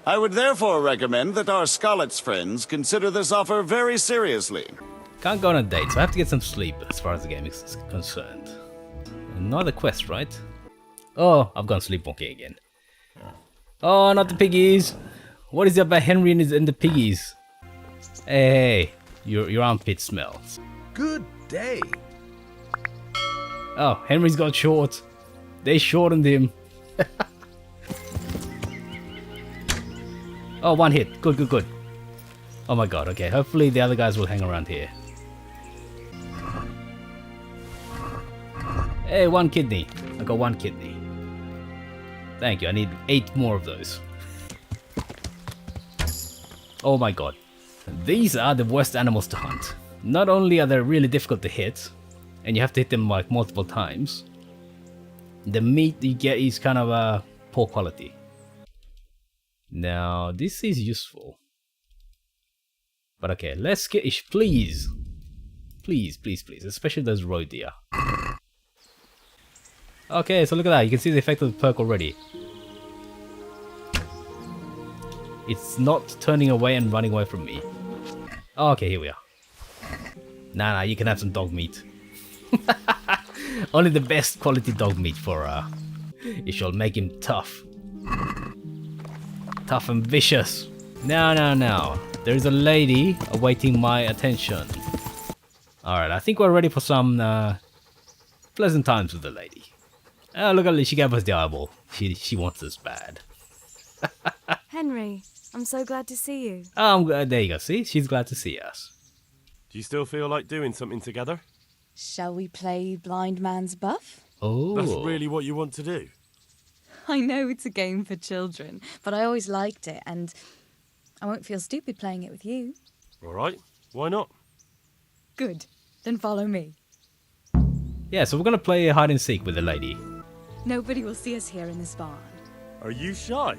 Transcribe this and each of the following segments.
I would therefore recommend that our Scarlet's friends consider this offer very seriously. Can't go on a date, so I have to get some sleep as far as the game is concerned. Another quest, right? Oh, I've gone sleepwalking again. Oh, not the piggies! What is it about Henry and the piggies? Hey, your armpit smells. Good day. Oh, Henry's got short. They shortened him. Oh, one hit. Good, good, good. Oh my god, okay. Hopefully the other guys will hang around here. Hey, one kidney. I got one kidney. Thank you. I need 8 more of those. Oh my god. These are the worst animals to hunt. Not only are they really difficult to hit, and you have to hit them like multiple times, the meat you get is kind of poor quality. Now, this is useful. But okay, let's get... Please! Please, please, please. Especially those roe deer. Okay, so look at that. You can see the effect of the perk already. It's not turning away and running away from me. Oh, okay, here we are. Nah, you can have some dog meat. Only the best quality dog meat for it shall make him tough. Tough and vicious. Now. There is a lady awaiting my attention. Alright, I think we're ready for some pleasant times with the lady. Oh, look at her, she gave us the eyeball. She wants us bad. Henry, I'm so glad to see you. Oh, there you go, see? She's glad to see us. Do you still feel like doing something together? Shall we play Blind Man's Buff? Oh. That's really what you want to do? I know it's a game for children, but I always liked it, and I won't feel stupid playing it with you. All right, why not? Good, then follow me. Yeah, so we're gonna play hide and seek with the lady. Nobody will see us here in this barn. Are you shy?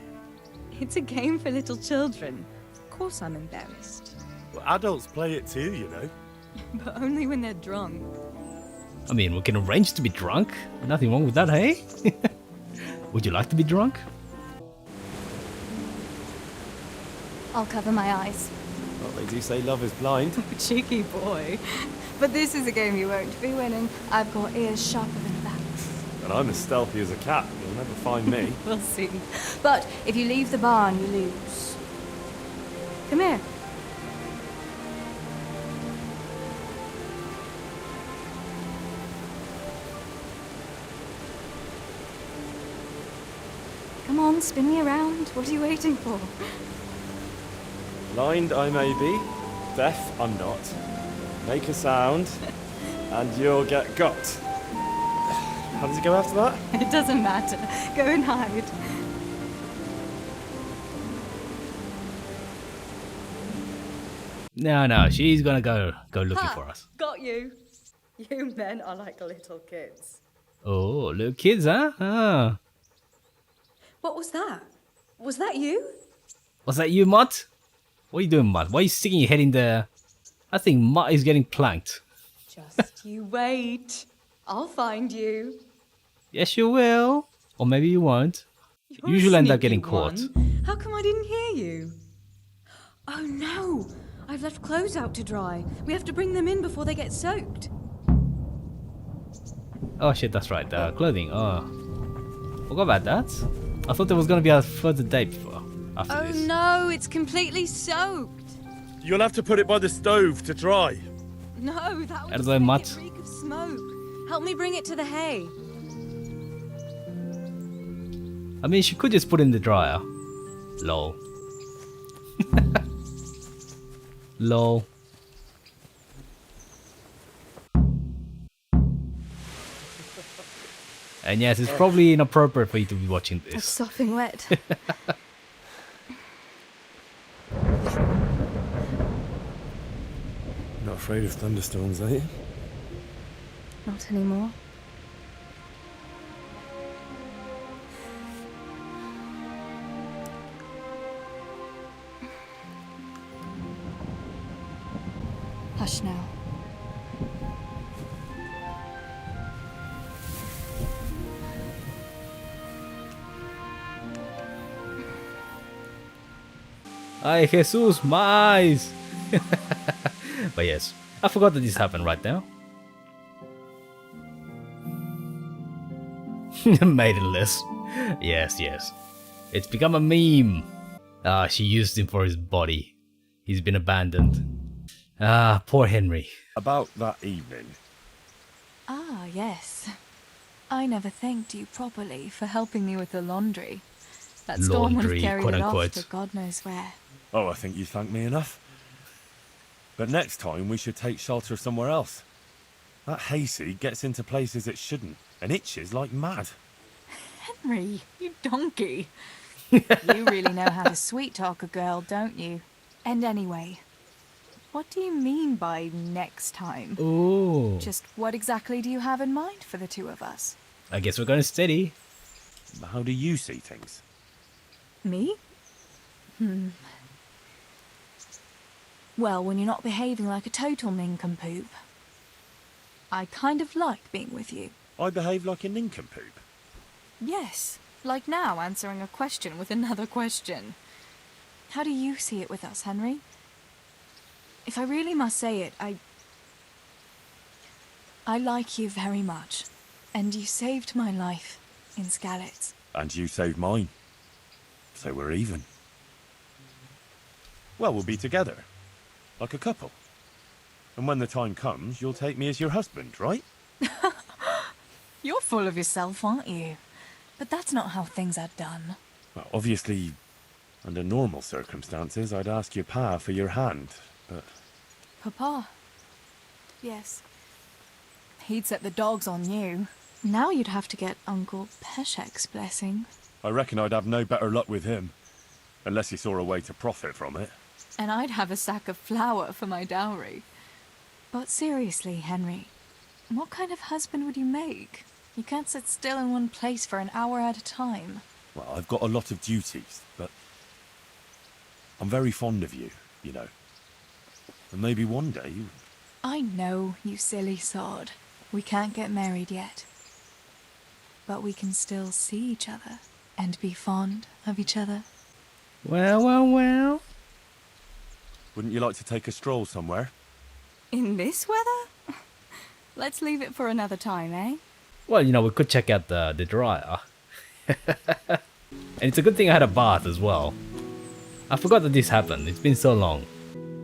It's a game for little children. Of course I'm embarrassed. Well, adults play it too, you know. But only when they're drunk. I mean, we can arrange to be drunk. Nothing wrong with that, hey? Would you like to be drunk? I'll cover my eyes. Well, they do say love is blind. Cheeky boy. But this is a game you won't be winning. I've got ears sharper than that. And I'm as stealthy as a cat. You'll never find me. We'll see. But if you leave the barn, you lose. Come here. Come on, spin me around. What are you waiting for? Blind I may be, deaf I'm not. Make a sound, and you'll get got. How does it go after that? It doesn't matter. Go and hide. No, she's gonna go looking for us. Got you. You men are like little kids. Oh, little kids, huh? Ah. What was that? Was that you? Was that you, Mutt? What are you doing, Mutt? Why are you sticking your head in there? I think Mutt is getting planked. Just you wait. I'll find you. Yes, you will. Or maybe you won't. You're Usually a end up sneaky getting caught. one. How come I didn't hear you? Oh no! I've left clothes out to dry. We have to bring them in before they get soaked. Oh shit, that's right. Clothing. Oh, forgot about that. I thought there was gonna be a further date after Oh this. no, it's completely soaked. You'll have to put it by the stove to dry. No, that would Hello, just make Mutt. it reek of smoke. Help me bring it to the hay. I mean, she could just put it in the dryer. Lol. Lol. And yes, it's probably inappropriate for you to be watching It's this. sopping wet. Not afraid of thunderstorms, are you? Not anymore. Hush now. Ay, Jesus, my eyes! But yes, I forgot that this happened right now. Maidenless. Yes, yes. It's become a meme. Ah, she used him for his body. He's been abandoned. Ah, poor Henry. About that evening. Ah, yes. I never thanked you properly for helping me with the laundry. That storm would have Laundry, carried quote it unquote. off to God knows where. Oh, I think you thanked me enough. But next time we should take shelter somewhere else. That hayseed gets into places it shouldn't and itches like mad. Henry, you donkey. You really know how to sweet talk a girl, don't you? And anyway, what do you mean by next time? Ooh. Just what exactly do you have in mind for the two of us? I guess we're going steady. How do you see things? Me? Well, when you're not behaving like a total nincompoop. I kind of like being with you. I behave like a nincompoop. Yes, like now answering a question with another question. How do you see it with us, Henry? If I really must say it, I like you very much. And you saved my life in Skalitz. And you saved mine. So we're even. Well, we'll be together. Like a couple. And when the time comes, you'll take me as your husband, right? You're full of yourself, aren't you? But that's not how things are done. Well, obviously, under normal circumstances, I'd ask your pa for your hand, but... Papa? Yes. He'd set the dogs on you. Now you'd have to get Uncle Peshek's blessing. I reckon I'd have no better luck with him. Unless he saw a way to profit from it. And I'd have a sack of flour for my dowry. But seriously, Henry, what kind of husband would you make? You can't sit still in one place for an hour at a time. Well, I've got a lot of duties, but... I'm very fond of you, you know. And maybe one day... I know, you silly sod. We can't get married yet. But we can still see each other and be fond of each other. Well, well, well. Wouldn't you like to take a stroll somewhere? In this weather? Let's leave it for another time, eh? Well, you know, we could check out the dryer. And it's a good thing I had a bath as well. I forgot that this happened. It's been so long.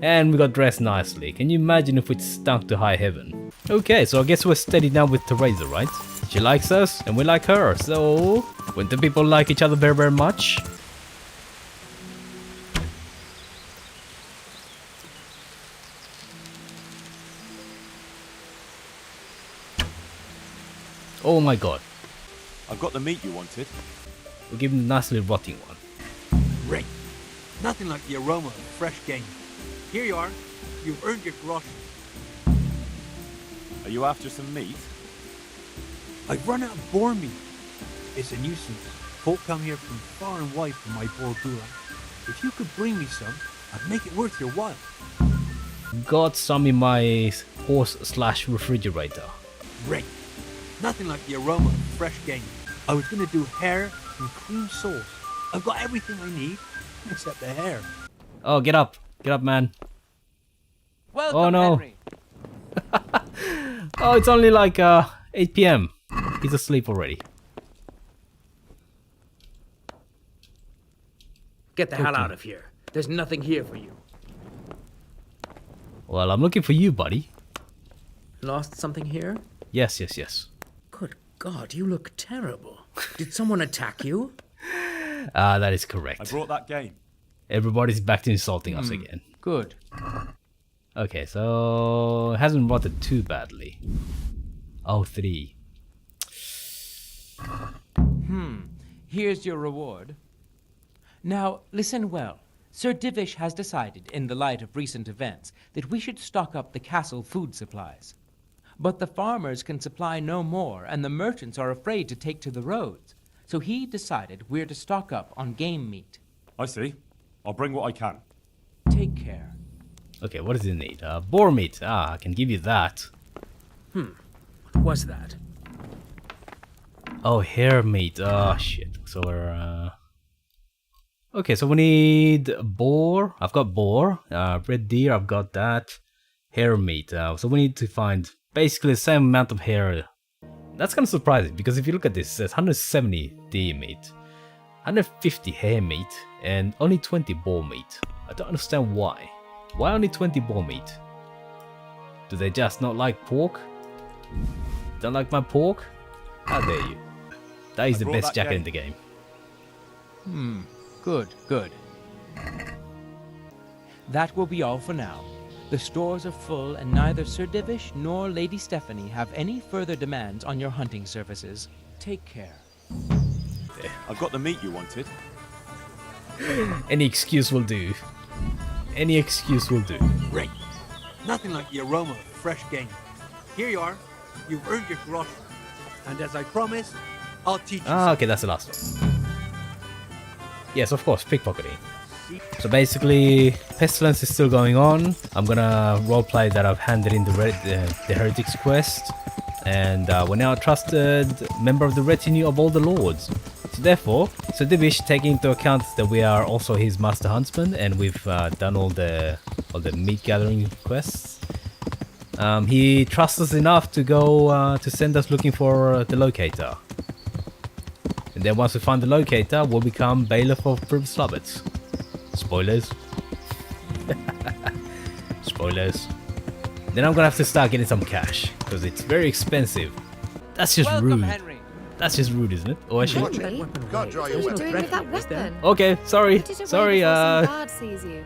And we got dressed nicely. Can you imagine if we stunk to high heaven? Okay, so I guess we're steady now with Theresa, right? She likes us and we like her. So, wouldn't the people like each other very, very much? Oh my god. I've got the meat you wanted. We'll give him the nicely rotting one. Great. Nothing like the aroma of fresh game. Here you are. You've earned your groschen. Are you after some meat? I've run out of boar meat. It's a nuisance. Folk come here from far and wide for my boar gula. If you could bring me some, I'd make it worth your while. Got some in my horse/refrigerator. Great. Nothing like the aroma of fresh game. I was gonna do hare and cream sauce. I've got everything I need, except the hare. Oh, get up, man. Welcome, Oh no. Henry. Oh, it's only like 8 PM. He's asleep already. Get the hell out of here. There's nothing here for you. Well, I'm looking for you, buddy. Lost something here? Yes, yes, yes. Good God, you look terrible. Did someone attack you? Ah, that is I correct. brought that game. Everybody's back to insulting us again. Good. Okay, so it hasn't rotted too badly. Oh, 3. Here's your reward. Now, listen well. Sir Divish has decided, in the light of recent events, that we should stock up the castle food supplies. But the farmers can supply no more, and the merchants are afraid to take to the roads. So he decided we're to stock up on game meat. I see. I'll bring what I can. Take care. Okay, what does it need? Boar meat. Ah, I can give you that. What was that? Oh, hare meat. Oh, shit. So we're, Okay, so we need boar. I've got boar. Red deer, I've got that. Hare meat. So we need to find basically the same amount of hare. That's kind of surprising because if you look at this, it says 170 deer meat, 150 hare meat, and only 20 boar meat. I don't understand why. Why only 20 boar meat? Do they just not like pork? Don't like my pork? How dare you? That is the best jacket in the game. Good, good. That will be all for now. The stores are full, and neither Sir Divish nor Lady Stephanie have any further demands on your hunting services. Take care. I've got the meat you wanted. Any excuse will do. Any excuse will do. Great. Nothing like the aroma of fresh game. Here you are. You've earned your groschen. And as I promised, I'll teach you. Okay, that's the last one. Yes, of course, pickpocketing. So basically, pestilence is still going on. I'm gonna roleplay that I've handed in the heretics quest, and we're now a trusted member of the retinue of all the lords. So therefore, Sir Divish, taking into account that we are also his master huntsman and we've done all the meat gathering quests, he trusts us enough to go to send us looking for the locator. And then once we find the locator, we'll become Bailiff of Pribyslavitz. Spoilers. Spoilers. Then I'm gonna have to start getting some cash, because it's very expensive. That's just Welcome, rude. Henry. That's just rude, isn't it? Oh, I should... Henry, Can't draw your what are you weapon. doing with that weapon? Okay, sorry. Put it away Sorry, before some guard sees you.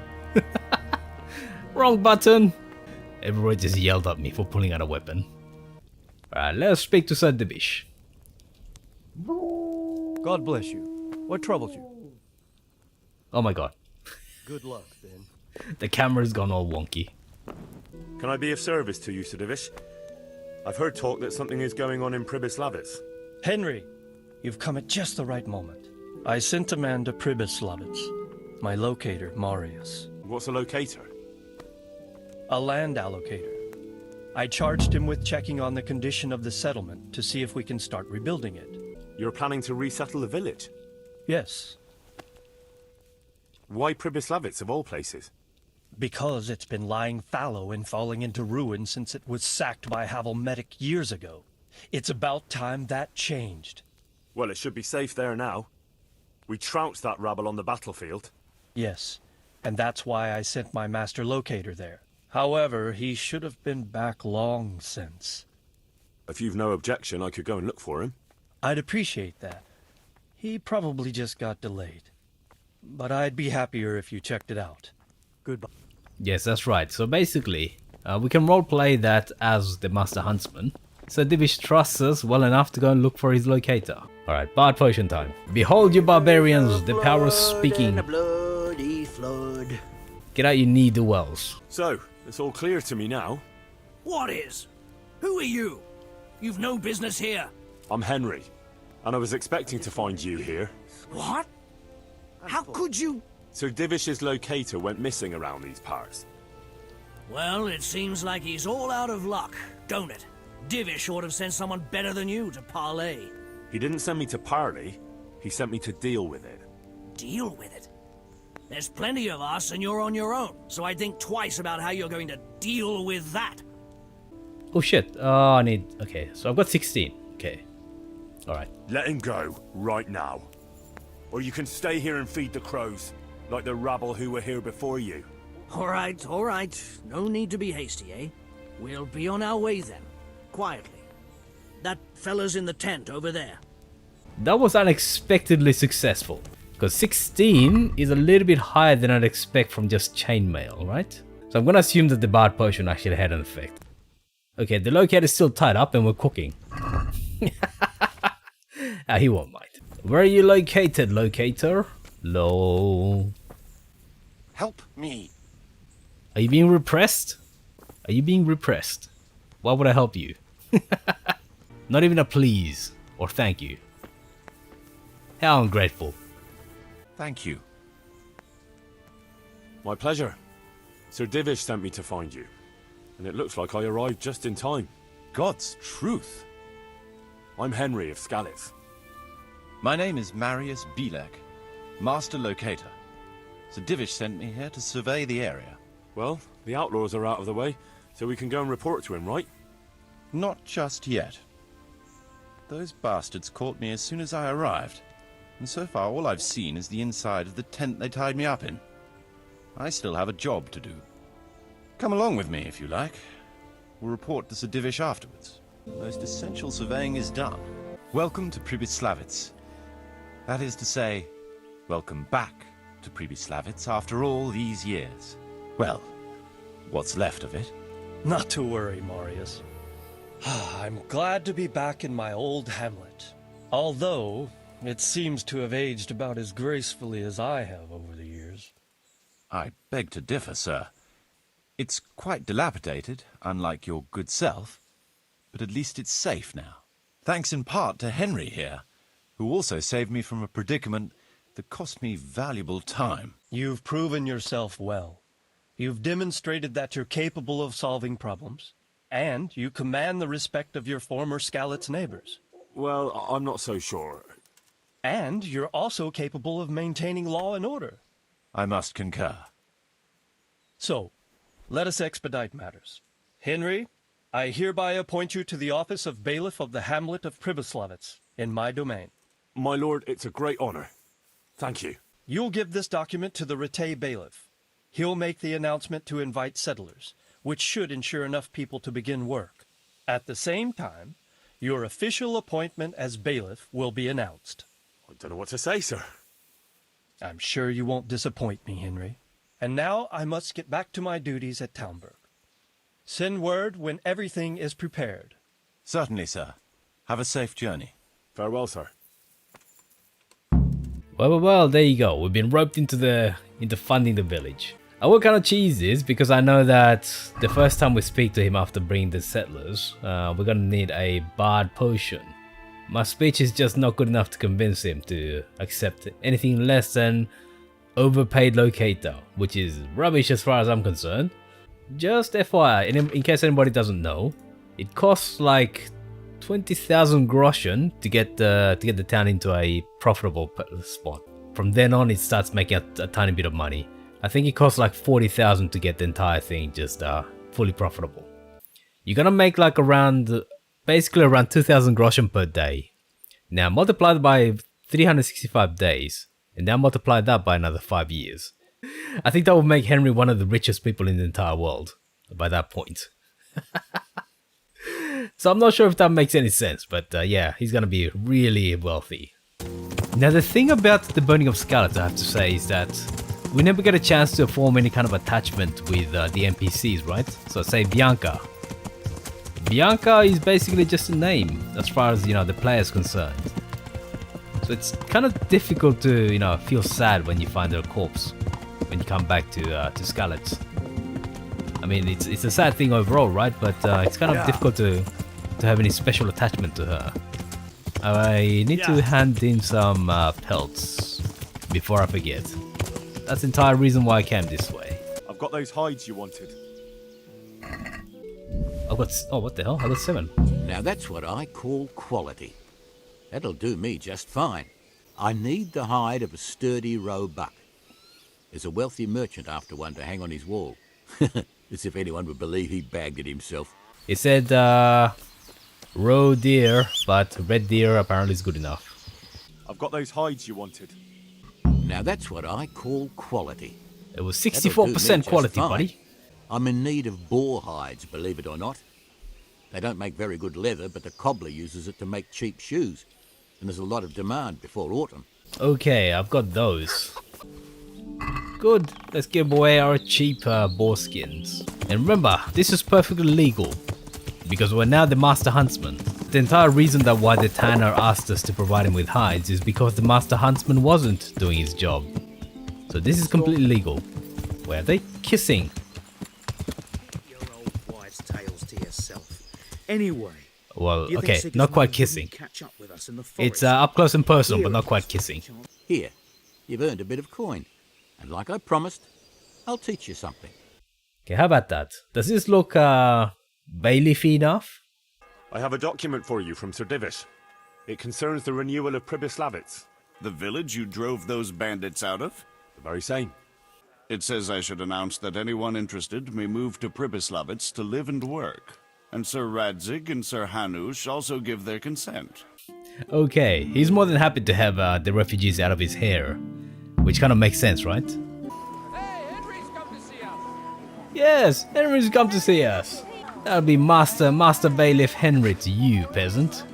wrong button. Everybody just yelled at me for pulling out a weapon. Alright, let's speak to Sir Divish. God bless you. What troubles you? Oh my god. Good luck, then. The camera's gone all wonky. Can I be of service to you, Sir Divish? I've heard talk that something is going on in Pribyslavitz. Henry, you've come at just the right moment. I sent a man to Pribyslavitz. My locator, Marius. What's a locator? A land allocator. I charged him with checking on the condition of the settlement to see if we can start rebuilding it. You're planning to resettle the village? Yes, Why Pribyslavitz, of all places? because it's been lying fallow and falling into ruin since it was sacked by Havelmetic years ago. It's about time that changed. Well, it should be safe there now. We trounced that rabble on the battlefield. Yes, and that's why I sent my master locator there. However, he should have been back long since. If you've no objection, I could go and look for him. I'd appreciate that. He probably just got delayed. But I'd be happier if you checked it out. Goodbye. Yes, that's right. So basically, we can roleplay that as the Master Huntsman. So Divish trusts us well enough to go and look for his locator. Alright, Bard Potion time. Behold you barbarians, the power of speaking. Bloody flood. Get out your needle wells. So, it's all clear to me now. What is? Who are you? You've no business here. I'm Henry, and I was expecting to find you here. What? How could you? Sir Divish's locator went missing around these parts. Well, it seems like he's all out of luck, don't it? Divish ought to have sent someone better than you to parley. He didn't send me to parley, he sent me to deal with it. Deal with it. There's plenty of us and you're on your own, so I'd think twice about how you're going to deal with that. Oh shit, I need... Okay, so I've got 16. Okay. Alright. Let him go, right now. Or you can stay here and feed the crows, like the rabble who were here before you. All right. No need to be hasty, eh? We'll be on our way then. Quietly. That fella's in the tent over there. That was unexpectedly successful. Because 16 is a little bit higher than I'd expect from just chainmail, right? So I'm gonna assume that the Bard Potion actually had an effect. Okay, the locator is still tied up and we're cooking. He won't mind. Where are you located, locator? Low. Help me. Are you being repressed? Are you being repressed? Why would I help you? Not even a please or thank you. How ungrateful. Thank you. My pleasure. Sir Divish sent me to find you, and it looks like I arrived just in time. God's truth. I'm Henry of Skalitz. My name is Marius Bielek, Master Locator. Sir Divish sent me here to survey the area. Well, the outlaws are out of the way, so we can go and report to him, right? Not just yet. Those bastards caught me as soon as I arrived, and so far all I've seen is the inside of the tent they tied me up in. I still have a job to do. Come along with me, if you like. We'll report to Sir Divish afterwards. The most essential surveying is done. Welcome to Pribyslavitz. That is to say, welcome back to Pribyslavitz after all these years. Well, what's left of it. Not to worry, Marius. I'm glad to be back in my old hamlet. Although, it seems to have aged about as gracefully as I have over the years. I beg to differ, sir. It's quite dilapidated, unlike your good self, but at least it's safe now. Thanks in part to Henry here, who also saved me from a predicament that cost me valuable time. You've proven yourself well. You've demonstrated that you're capable of solving problems, and you command the respect of your former Skalitz neighbors. Well, I'm not so sure. And you're also capable of maintaining law and order. I must concur. So, let us expedite matters. Henry, I hereby appoint you to the office of Bailiff of the hamlet of Pribyslavitz, in my domain. My lord, it's a great honor. Thank you. You'll give this document to the Rete Bailiff. He'll make the announcement to invite settlers, which should ensure enough people to begin work. At the same time, your official appointment as Bailiff will be announced. I don't know what to say, sir. I'm sure you won't disappoint me, Henry. And now I must get back to my duties at Townburg. Send word when everything is prepared. Certainly, sir. Have a safe journey. Farewell, sir. Well, there you go. We've been roped into funding the village. I will kind of cheese this because I know that the first time we speak to him after bringing the settlers, we're gonna need a bard potion. My speech is just not good enough to convince him to accept anything less than overpaid locator, which is rubbish as far as I'm concerned. Just FYI, in case anybody doesn't know, it costs like 20,000 groschen to get the town into a profitable spot. From then on, it starts making a tiny bit of money. I think it costs like 40,000 to get the entire thing just fully profitable. You're gonna make like basically around 2,000 groschen per day. Now multiply it by 365 days, and now multiply that by another 5 years. I think that will make Henry one of the richest people in the entire world by that point. So I'm not sure if that makes any sense, but yeah, he's gonna be really wealthy. Now the thing about the burning of Skalitz, I have to say, is that we never get a chance to form any kind of attachment with the NPCs, right? So say Bianca. Bianca is basically just a name as far as, the player is concerned. So it's kind of difficult to, feel sad when you find her corpse when you come back to Skalitz. I mean, it's a sad thing overall, right? But it's kind of difficult to have any special attachment to her. I need to hand in some pelts before I forget. That's the entire reason why I came this way. I've got those hides you wanted. What the hell? I got 7. Now that's what I call quality. That'll do me just fine. I need the hide of a sturdy roebuck. There's a wealthy merchant after one to hang on his wall. As if anyone would believe he bagged it himself. It said roe deer, but red deer apparently is good enough. I've got those hides you wanted. Now that's what I call quality. It was 64% quality, buddy. I'm in need of boar hides, believe it or not. They don't make very good leather, but the cobbler uses it to make cheap shoes. And there's a lot of demand before autumn. Okay, I've got those. Good, let's give away our cheap boar skins. And remember, this is perfectly legal, because we're now the master huntsman. The entire reason that why the tanner asked us to provide him with hides is because the master huntsman wasn't doing his job. So this is completely legal. Where are they kissing? Your old wives' tales to yourself. Anyway. Well, okay, not quite kissing. It's up close and personal, but not quite kissing. Here, you've earned a bit of coin. And like I promised, I'll teach you something. Okay, how about that? Does this look bailiff enough? I have a document for you from Sir Divish. It concerns the renewal of Pribyslavitz. The village you drove those bandits out of? The very same. It says I should announce that anyone interested may move to Pribyslavitz to live and work. And Sir Radzig and Sir Hanush also give their consent. Okay, he's more than happy to have the refugees out of his hair. Which kind of makes sense, right? Hey, Henry's come to see us! Yes, Henry's come to see us. That'll be Master Bailiff Henry to you, peasant.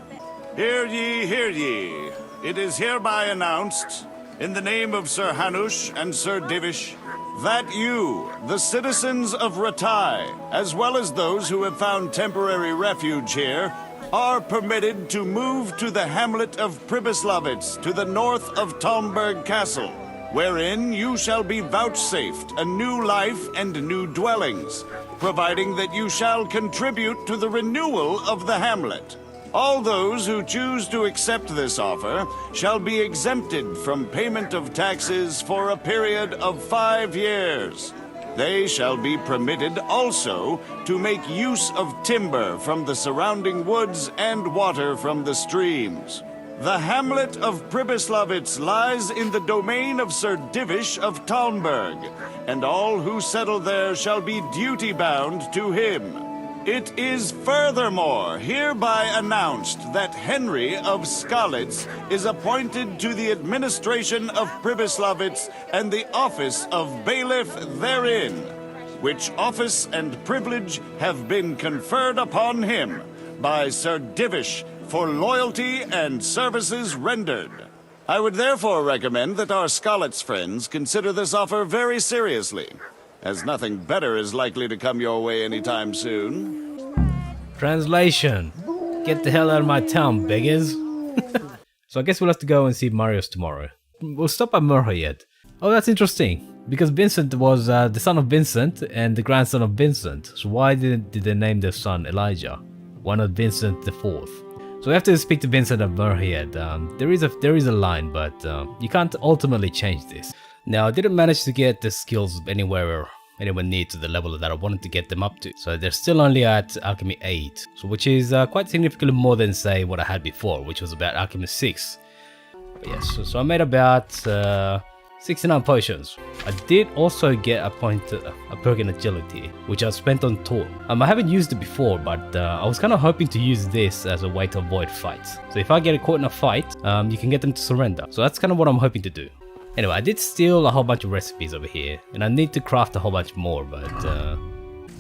Hear ye, hear ye. It is hereby announced, in the name of Sir Hanush and Sir Divish, that you, the citizens of Ratai, as well as those who have found temporary refuge here, are permitted to move to the hamlet of Pribyslavitz to the north of Talmberg Castle, wherein you shall be vouchsafed a new life and new dwellings, providing that you shall contribute to the renewal of the hamlet. All those who choose to accept this offer shall be exempted from payment of taxes for a period of 5 years. They shall be permitted also to make use of timber from the surrounding woods and water from the streams. The hamlet of Pribyslavitz lies in the domain of Sir Divish of Talmberg, and all who settle there shall be duty-bound to him. It is furthermore hereby announced that Henry of Skalitz is appointed to the administration of Pribyslavitz and the office of bailiff therein, which office and privilege have been conferred upon him by Sir Divish for loyalty and services rendered. I would therefore recommend that our Skalitz friends consider this offer very seriously, as nothing better is likely to come your way anytime soon. Translation. Get the hell out of my town, beggars. So I guess we'll have to go and see Marius tomorrow. We'll stop at Murhayed. Oh, that's interesting. Because Vincent was the son of Vincent and the grandson of Vincent. So why did they name their son Elijah? Why not Vincent the Fourth? So we have to speak to Vincent of Murhayed. There is a line, but you can't ultimately change this. Now, I didn't manage to get the skills anywhere near to the level that I wanted to get them up to. So they're still only at Alchemy 8, so which is quite significantly more than, say, what I had before, which was about Alchemy 6. But yes, so I made about 69 potions. I did also get a perk in agility, which I spent on Tor. I haven't used it before, but I was kind of hoping to use this as a way to avoid fights. So if I get caught in a fight, you can get them to surrender. So that's kind of what I'm hoping to do. Anyway, I did steal a whole bunch of recipes over here, and I need to craft a whole bunch more, but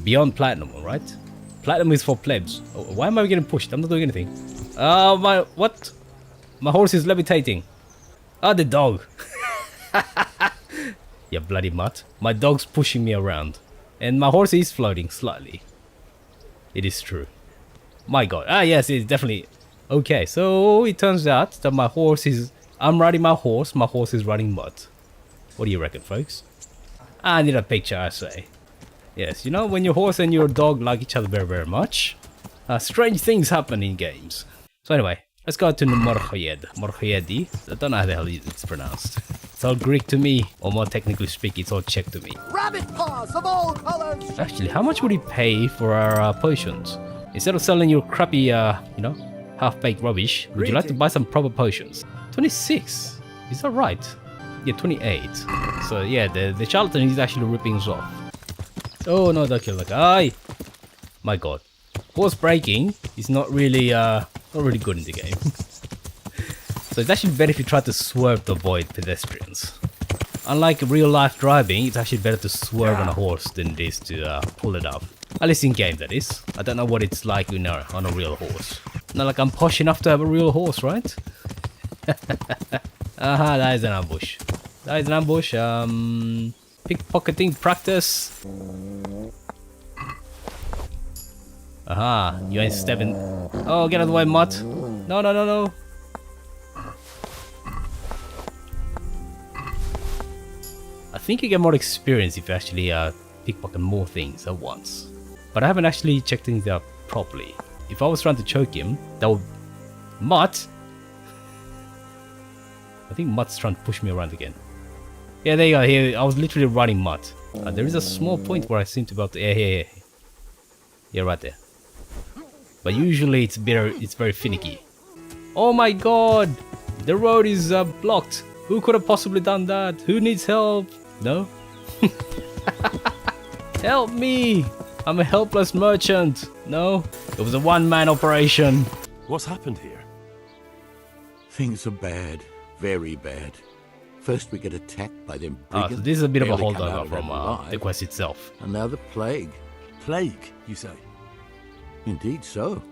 beyond platinum, alright? Platinum is for plebs. Oh, why am I getting pushed? I'm not doing anything. What? My horse is levitating. The dog. You bloody mutt. My dog's pushing me around, and my horse is floating slightly. It is true. My god. Yes, it's definitely... Okay, so it turns out that my horse is... I'm riding my horse is riding mud. What do you reckon, folks? I need a picture, I say. Yes, you know, when your horse and your dog like each other very, very much, strange things happen in games. So anyway, let's go to Morhoyed. Morhoyedi. I don't know how the hell it's pronounced. It's all Greek to me, or more technically speaking, it's all Czech to me. Rabbit paws of all colors! Actually, how much would he pay for our potions? Instead of selling your crappy, half-baked rubbish, would you like to buy some proper potions? 26. Is that right? Yeah, 28. So yeah, the charlatan is actually ripping us off. Oh no, don't kill the guy. My god. Horse braking is not really good in the game. So it's actually better if you try to swerve to avoid pedestrians. Unlike real life driving, it's actually better to swerve on a horse than it is to pull it up. At least in game, that is. I don't know what it's like on a real horse. Not like I'm posh enough to have a real horse, right? That is an ambush. That is an ambush. Pickpocketing practice. You ain't stepping. Oh, get out of the way, mutt. No. I think you get more experience if you actually pickpocket more things at once. But I haven't actually checked things out properly. If I was trying to choke him, that would... Mutt? I think Mutt's trying to push me around again. Yeah, there you go. Here, I was literally riding Mutt. There is a small point where I seem to be able to... Yeah. Yeah, right there. But usually it's very finicky. Oh my god! The road is blocked. Who could have possibly done that? Who needs help? No? Help me! I'm a helpless merchant. No, it was a one-man operation. What's happened here? Things are bad. Very bad. First we get attacked by them Ah, brigands. so this is a bit of a barely come out holdover of from it alive, the quest itself. And now the plague. Plague, you say? Indeed so.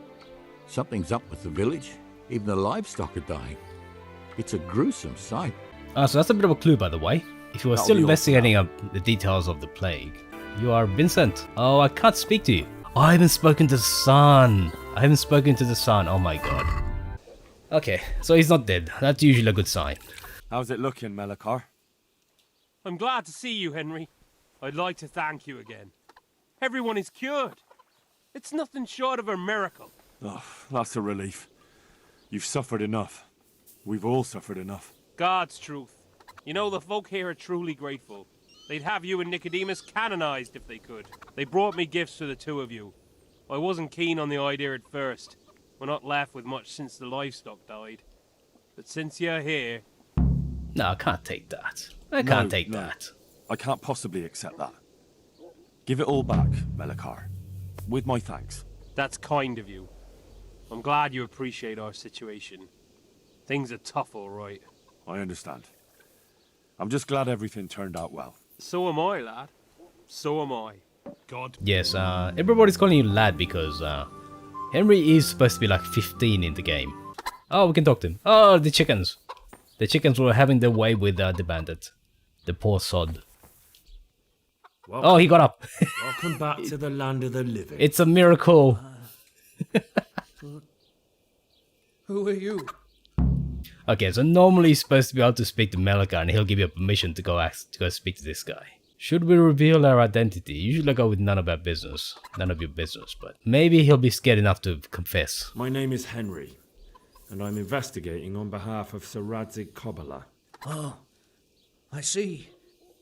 Something's up with the village. Even the livestock are dying. It's a gruesome sight. Ah, so that's a bit of a clue, by the way. If you are That'll still be all for investigating the details of the plague, you are Vincent. Oh, I can't speak to you. Oh, I haven't spoken to the son. Oh my god. Okay, so he's not dead. That's usually a good sign. How's it looking, Melikar? I'm glad to see you, Henry. I'd like to thank you again. Everyone is cured. It's nothing short of a miracle. Oh, that's a relief. You've suffered enough. We've all suffered enough. God's truth. You know, the folk here are truly grateful. They'd have you and Nicodemus canonized if they could. They brought me gifts for the two of you. I wasn't keen on the idea at first. We're not left with much since the livestock died. But since you're here... No, I can't take that. I can't take that. I can't possibly accept that. Give it all back, Melikar. With my thanks. That's kind of you. I'm glad you appreciate our situation. Things are tough, all right. I understand. I'm just glad everything turned out well. So am I, lad. So am I. God. Yes, everybody's calling you lad because Henry is supposed to be like 15 in the game. Oh, we can talk to him. Oh, the chickens. The chickens were having their way with the bandit. The poor sod. Welcome. Oh, he got up. Welcome back to the land of the living. It's a miracle. Who are you? Okay, so normally you're supposed to be able to speak to Melikar and he'll give you permission to go speak to this guy. Should we reveal our identity? Usually I go with none of our business. None of your business, but maybe he'll be scared enough to confess. My name is Henry, and I'm investigating on behalf of Sir Radzig Kobyla. Oh, I see.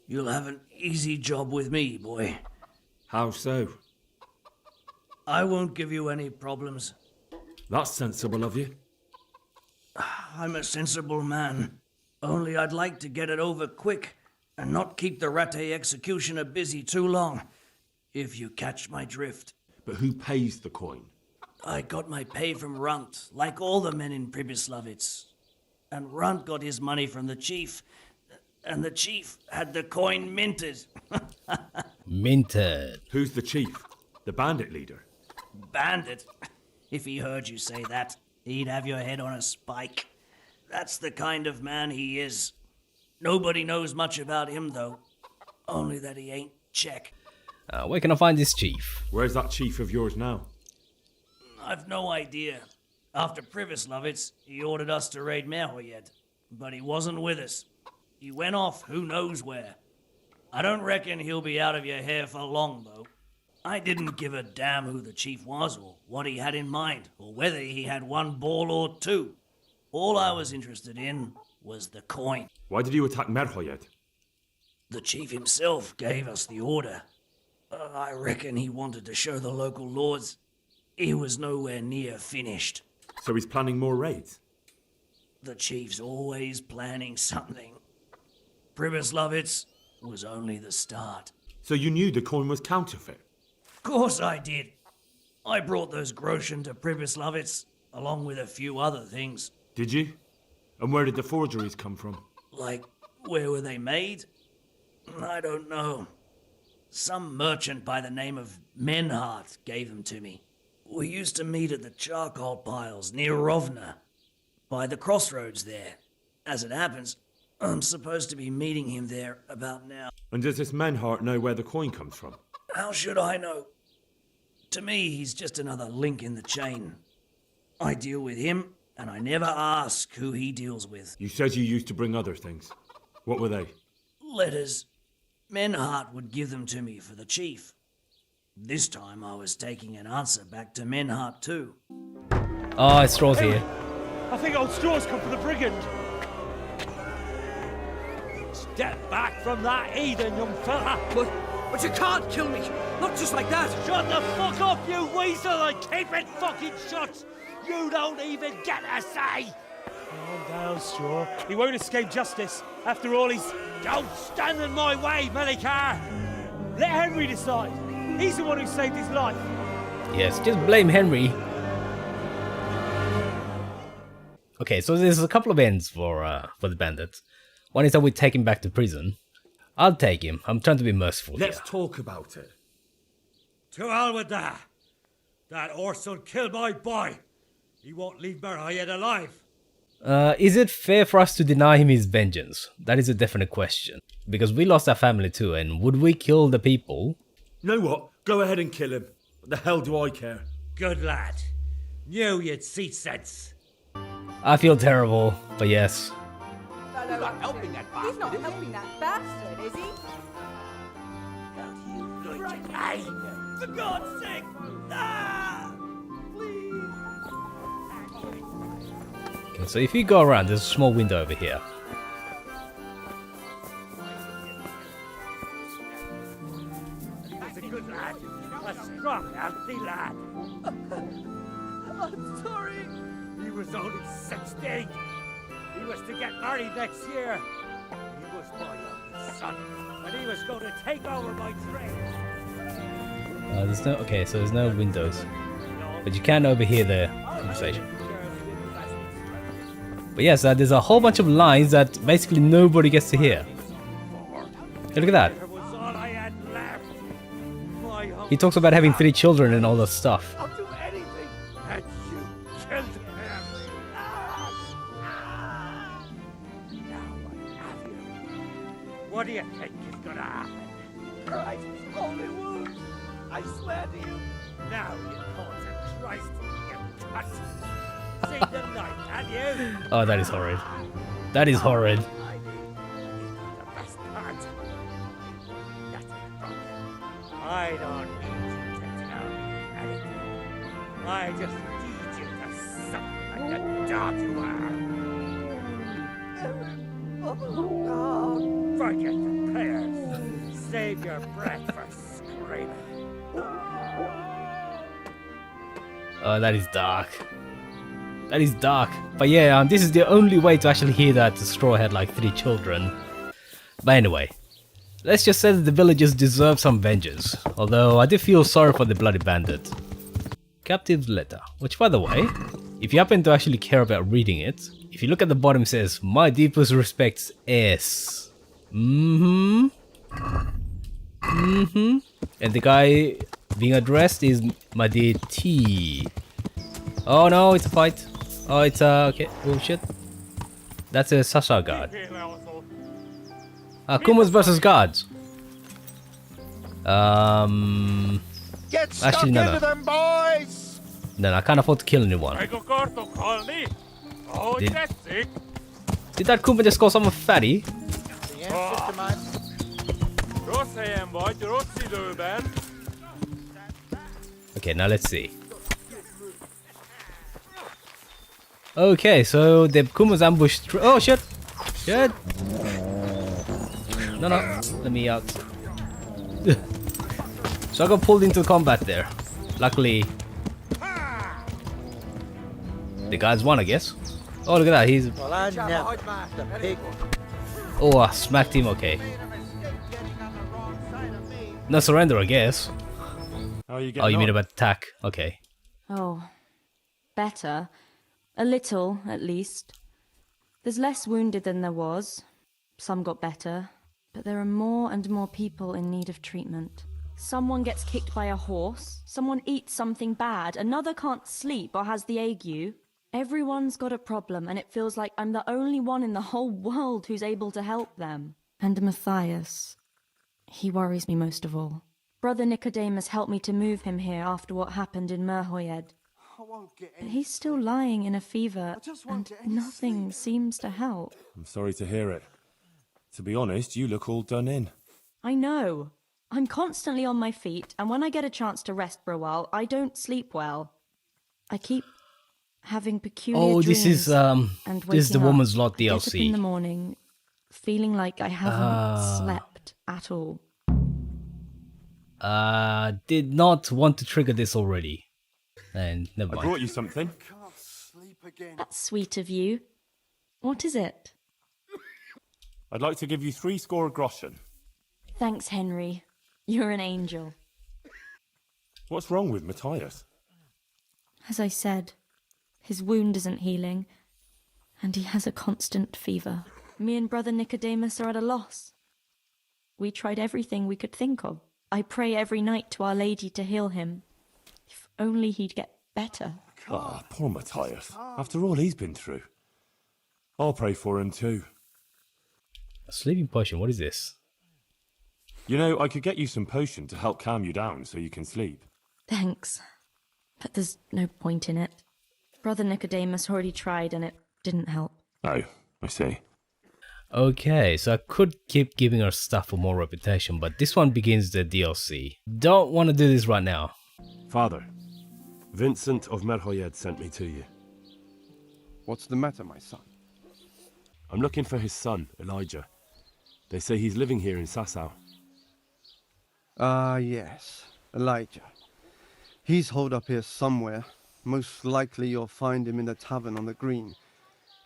You'll have an easy job with me, boy. How so? I won't give you any problems. That's sensible of you. I'm a sensible man. Only I'd like to get it over quick and not keep the Rattay executioner busy too long, if you catch my drift. But who pays the coin? I got my pay from Runt, like all the men in Pribyslavitz. And Runt got his money from the chief, and the chief had the coin minted. Minted. Who's the chief? The bandit leader? Bandit? If he heard you say that, he'd have your head on a spike. That's the kind of man he is. Nobody knows much about him, though. Only that he ain't Czech. Where can I find this chief? Where's that chief of yours now? I've no idea. After Pribyslavitz, he ordered us to raid Merhoyed, but he wasn't with us. He went off who knows where. I don't reckon he'll be out of your hair for long, though. I didn't give a damn who the chief was, or what he had in mind, or whether he had one ball or two. All I was interested in was the coin. Why did you attack Merhoyed? The chief himself gave us the order. I reckon he wanted to show the local lords he was nowhere near finished. So he's planning more raids? The chief's always planning something. Pribyslavitz was only the start. So you knew the coin was counterfeit? Of course I did. I brought those groschen to Pribyslavitz, along with a few other things. Did you? And where did the forgeries come from? Like, where were they made? I don't know. Some merchant by the name of Menhart gave them to me. We used to meet at the charcoal piles near Rovna, by the crossroads there. As it happens, I'm supposed to be meeting him there about now. And does this Menhart know where the coin comes from? How should I know? To me, he's just another link in the chain. I deal with him, and I never ask who he deals with. You said you used to bring other things. What were they? Letters. Menhart would give them to me for the chief. This time I was taking an answer back to Menhart too. Oh, it's Straw's here. I think old Straw's come for the brigand. Step back from that heathen, young fella. But you can't kill me. Not just like that. Shut the fuck up, you weasel, and keep it fucking shut. You don't even get a say. Calm down, Straw. He won't escape justice. After all, he's... Don't stand in my way, Melikar! Let Henry decide. He's the one who saved his life. Yes, just blame Henry. Okay, so there's a couple of ends for the bandits. One is that we take him back to prison. I'll take him. I'm trying to be merciful Let's here. talk about it. To hell with that. That horse will kill my boy. He won't leave Merhayed alive. Is it fair for us to deny him his vengeance? That is a definite question. Because we lost our family too, and would we kill the people? You know what? Go ahead and kill him. What the hell do I care? Good lad. Knew you'd see sense. I feel terrible, but yes. He's not helping that bastard. He's not helping that bastard, is he? Hey, for God's sake! Ah! Okay, so if you go around, there's a small window over here. He was a good lad. A strong, healthy lad. I'm sorry. He was only 16. He was to get married next year. He was my youngest son, and he was going to take over my trade. There's no... Okay, so there's no windows. But you can overhear the conversation. But yes, there's a whole bunch of lines that basically nobody gets to hear. Hey, look at that. He talks about having 3 children and all that stuff. I'll do anything that you killed him. Now I have you. What do you think is gonna happen? Christ's holy wound! I swear to you. Now you call to Christ, you cunt. See the light, have you? Oh, that is horrid. That is horrid. The best part. That's it, brother. I don't need you to tell me anything. I just need you to suck like the dog you are. Forget the prayers. Save your breath for screaming. Oh, that is dark. That is dark. But yeah, this is the only way to actually hear that the straw had like 3 children. But anyway, let's just say that the villagers deserve some vengeance. Although I did feel sorry for the bloody bandit. Captive's letter. Which, by the way, if you happen to actually care about reading it, if you look at the bottom, it says, "My deepest respects, S." And the guy being addressed is my dear T. Oh no, it's a fight. Oh, it's okay. Oh shit. That's a Sasha guard. Kumas versus guards. Get stuck Actually, no, into no. them, boys! No, I can't afford to kill anyone. Did that Kuma just call someone fatty? Okay, now let's see. Okay, so the Kuma's ambushed. Oh shit! Shit! No, let me out. So I got pulled into combat there. Luckily, the guys won, I guess. Oh, look at that! He's. Well, I never. The pig. Oh, I smacked him. Okay. No surrender, I guess. How are you getting Oh, you mean on? about attack? Okay. Oh, better. A little, at least. There's less wounded than there was. Some got better. But there are more and more people in need of treatment. Someone gets kicked by a horse. Someone eats something bad. Another can't sleep or has the ague. Everyone's got a problem, and it feels like I'm the only one in the whole world who's able to help them. And Matthias. He worries me most of all. Brother Nicodemus helped me to move him here after what happened in Merhayed. But he's still lying in a fever, and nothing seems to help. I'm sorry to hear it. To be honest, you look all done in. I know. I'm constantly on my feet, and when I get a chance to rest for a while, I don't sleep well. I keep having peculiar Oh, dreams. this is and this is the waking up. Woman's Lot I get up in the DLC. morning, feeling like I haven't slept at all. Did not want to trigger this already. And never I mind. brought you something. That's sweet of you. What is it? I'd like to give you 60 groschen. Thanks, Henry. You're an angel. What's wrong with Matthias? As I said, his wound isn't healing, and he has a constant fever. Me and Brother Nicodemus are at a loss. We tried everything we could think of. I pray every night to Our Lady to heal him. If only he'd get better. Ah, poor Matthias. After all he's been through. I'll pray for him too. A sleeping potion, what is this? You know, I could get you some potion to help calm you down so you can sleep. Thanks. But there's no point in it. Brother Nicodemus already tried and it didn't help. Oh, I see. Okay, so I could keep giving her stuff for more reputation, but this one begins the DLC. Don't want to do this right now. Father, Vincent of Merhoyed sent me to you. What's the matter, my son? I'm looking for his son, Elijah. They say he's living here in Sasau. Ah, yes, Elijah. He's holed up here somewhere. Most likely you'll find him in the tavern on the green.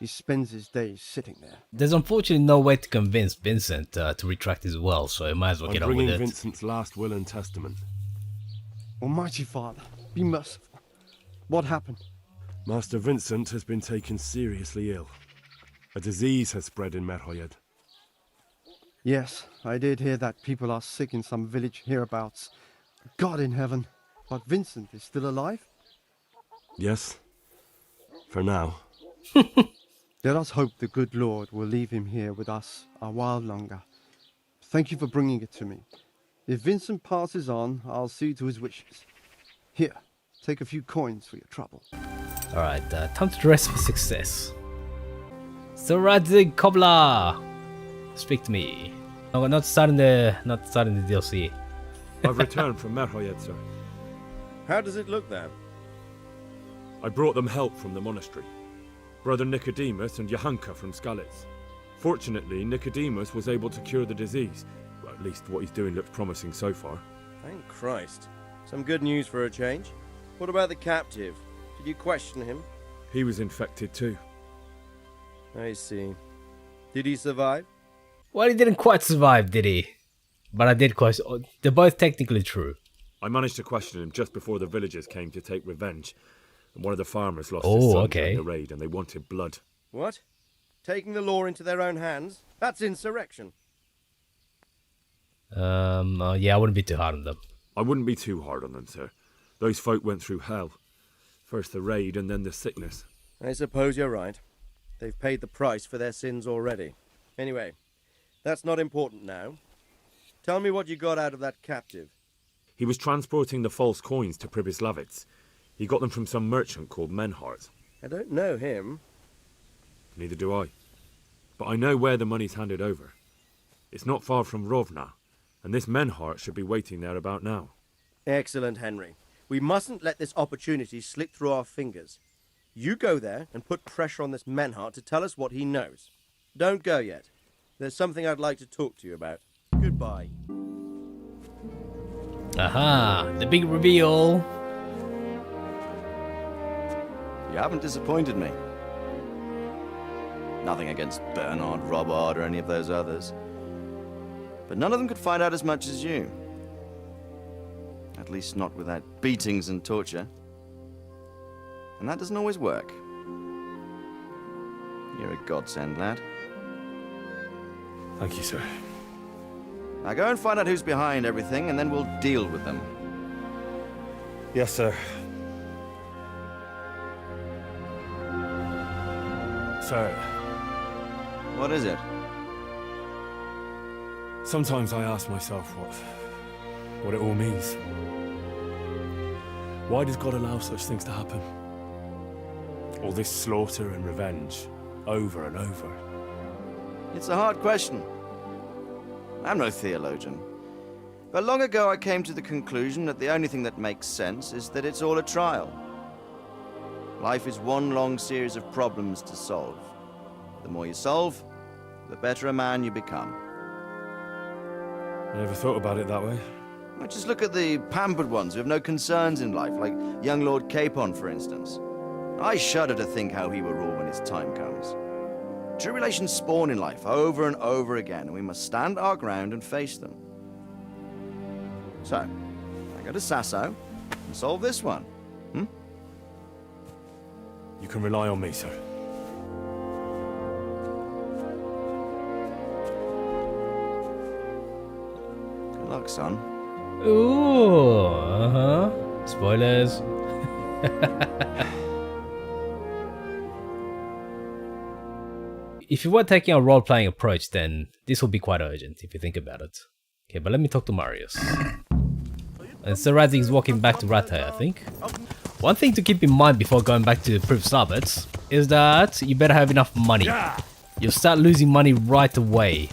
He spends his days sitting there. There's unfortunately no way to convince Vincent to retract his will, so I might as well get on with it. I'm bringing Vincent's last will and testament. Almighty Father, be merciful. What happened? Master Vincent has been taken seriously ill. A disease has spread in Merhoyed. Yes, I did hear that people are sick in some village hereabouts. God in heaven, but Vincent is still alive? Yes, for now. Let us hope the good Lord will leave him here with us a while longer. Thank you for bringing it to me. If Vincent passes on, I'll see to his wishes. Here, take a few coins for your trouble. Alright, time to dress for success. Sir Cobbler! Speak to me. No, we're not starting the DLC. I've returned from Merhoyed, sir. How does it look there? I brought them help from the monastery. Brother Nicodemus and Johanka from Skalitz. Fortunately, Nicodemus was able to cure the disease. Well, at least what he's doing looks promising so far. Thank Christ. Some good news for a change. What about the captive? Did you question him? He was infected too. I see. Did he survive? Well, he didn't quite survive, did he? But I did question. They're both technically true. I managed to question him just before the villagers came to take revenge. And one of the farmers lost his son during the raid, and they wanted blood. What? Taking the law into their own hands? That's insurrection. Yeah, I wouldn't be too hard on them. I wouldn't be too hard on them, sir. Those folk went through hell. First the raid, and then the sickness. I suppose you're right. They've paid the price for their sins already. Anyway, that's not important now. Tell me what you got out of that captive. He was transporting the false coins to Pribyslavitz. He got them from some merchant called Menhart. I don't know him. Neither do I. But I know where the money's handed over. It's not far from Rovna, and this Menhart should be waiting there about now. Excellent, Henry. We mustn't let this opportunity slip through our fingers. You go there and put pressure on this Menhart to tell us what he knows. Don't go yet. There's something I'd like to talk to you about. Goodbye. Aha, the big reveal. You haven't disappointed me. Nothing against Bernard, Robert, or any of those others. But none of them could find out as much as you. At least not without beatings and torture. And that doesn't always work. You're a godsend, lad. Thank you, sir. Now go and find out who's behind everything, and then we'll deal with them. Yes, sir. Sir. What is it? Sometimes I ask myself what it all means. Why does God allow such things to happen? All this slaughter and revenge, over and over. It's a hard question. I'm no theologian. But long ago I came to the conclusion that the only thing that makes sense is that it's all a trial. Life is one long series of problems to solve. The more you solve, the better a man you become. I never thought about it that way. Well, just look at the pampered ones who have no concerns in life, like young Lord Capon, for instance. I shudder to think how he will rule when his time comes. Tribulations spawn in life over and over again, and we must stand our ground and face them. So, I go to Sasso and solve this one. You can rely on me, sir. Good luck, son. Ooh, spoilers. If you were taking a role-playing approach, then this will be quite urgent if you think about it. Okay, but let me talk to Marius. And Sir Radzik is walking back to Rattay, I think. One thing to keep in mind before going back to Pribyslavitz is that you better have enough money. You'll start losing money right away.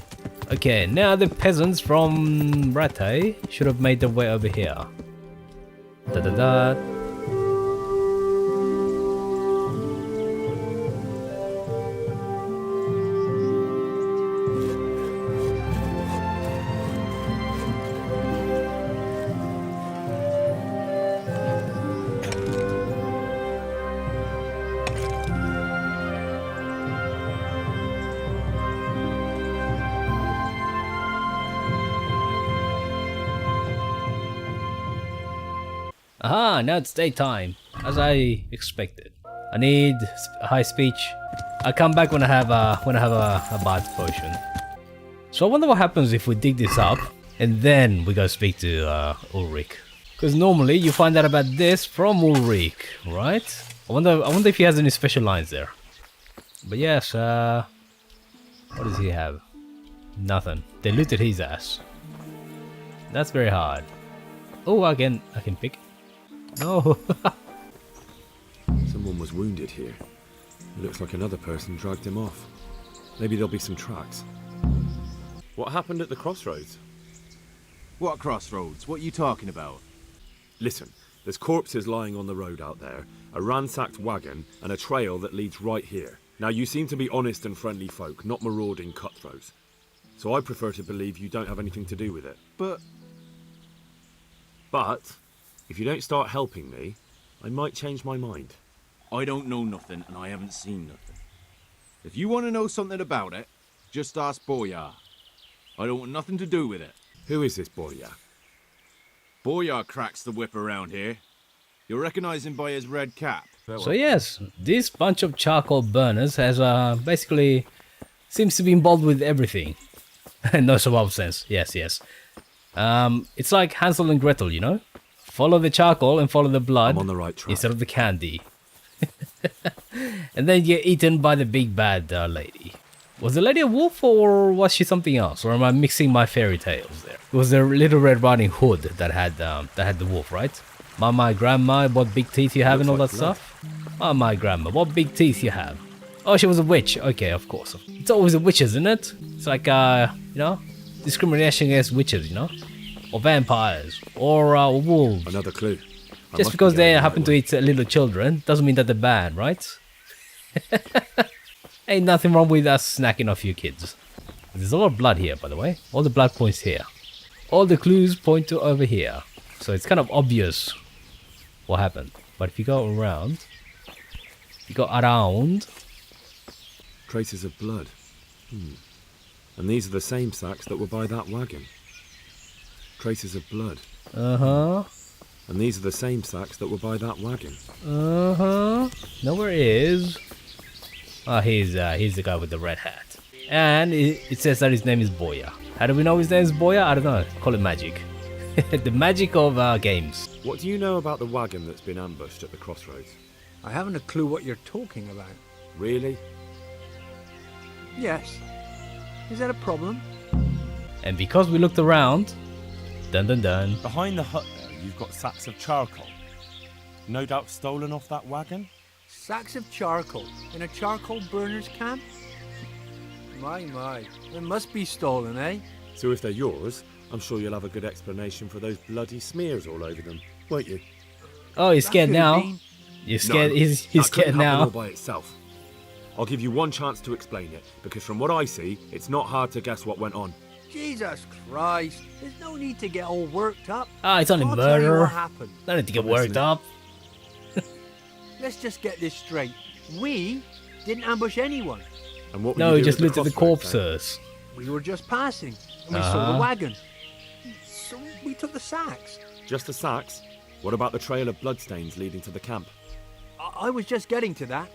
Okay, now the peasants from Rattay should have made their way over here. Da-da-da. Aha, now it's daytime, as I expected. I need high speech. I'll come back when I have a bad potion. So I wonder what happens if we dig this up and then we go speak to Ulrich. Because normally you find out about this from Ulrich, right? I wonder if he has any special lines there. But yes, what does he have? Nothing. They looted his ass. That's very hard. Oh, I can pick. No. Someone was wounded here. It looks like another person dragged him off. Maybe there'll be some tracks. What happened at the crossroads? What crossroads? What are you talking about? Listen, there's corpses lying on the road out there, a ransacked wagon, and a trail that leads right here. Now, you seem to be honest and friendly folk, not marauding cutthroats. So I prefer to believe you don't have anything to do with it. But if you don't start helping me, I might change my mind. I don't know nothing, and I haven't seen nothing. If you want to know something about it, just ask Boyar. I don't want nothing to do with it. Who is this Boyar? Boyar cracks the whip around here. You'll recognize him by his red cap. So yes, this bunch of charcoal burners has basically seems to be involved with everything. No survival sense. Yes. It's like Hansel and Gretel, you know? Follow the charcoal and follow the blood. I'm on the right track. Instead of the candy. And then you get eaten by the big bad lady. Was the lady a wolf or was she something else? Or am I mixing my fairy tales there? It was the Little Red Riding Hood that had the wolf, right? My grandma, what big teeth you have and all that stuff? My grandma, what big teeth you have? Oh, she was a witch. Okay, of course. It's always a witch, isn't it? It's like, you know, discrimination against witches, you know? Or vampires, or wolves. Another clue. Just because they happen to eat little children doesn't mean that they're bad, right? Ain't nothing wrong with us snacking off you kids. There's a lot of blood here, by the way. All the blood points here. All the clues point to over here. So it's kind of obvious what happened. But if you go around, traces of blood. And these are the same sacks that were by that wagon. Traces of blood. And these are the same sacks that were by that wagon. Nowhere is. Oh, he's the guy with the red hat. And it says that his name is Boya. How do we know his name is Boya? I don't know. Call it magic. The magic of games. What do you know about the wagon that's been ambushed at the crossroads? I haven't a clue what you're talking about. Really? Yes. Is that a problem? And because we looked around, dun. Behind the hut there, you've got sacks of charcoal. No doubt stolen off that wagon? Sacks of charcoal in a charcoal burner's camp? My, they must be stolen, eh? So if they're yours, I'm sure you'll have a good explanation for those bloody smears all over them, won't you? Oh, he's scared now. You're scared. No, he's scared now. All by itself. I'll give you one chance to explain it, because from what I see, it's not hard to guess what went on. Jesus Christ! There's no need to get all worked up. It's only I'll tell you murder. what happened. No need to get worked up. Let's just get this straight. We didn't ambush anyone. And what were No, you he doing just at looked at the crossroads then? corpses. We were just passing, and we saw Uh-huh. the wagon. So we took the sacks. Just the sacks? What about the trail of bloodstains leading to the camp? I was just getting to that.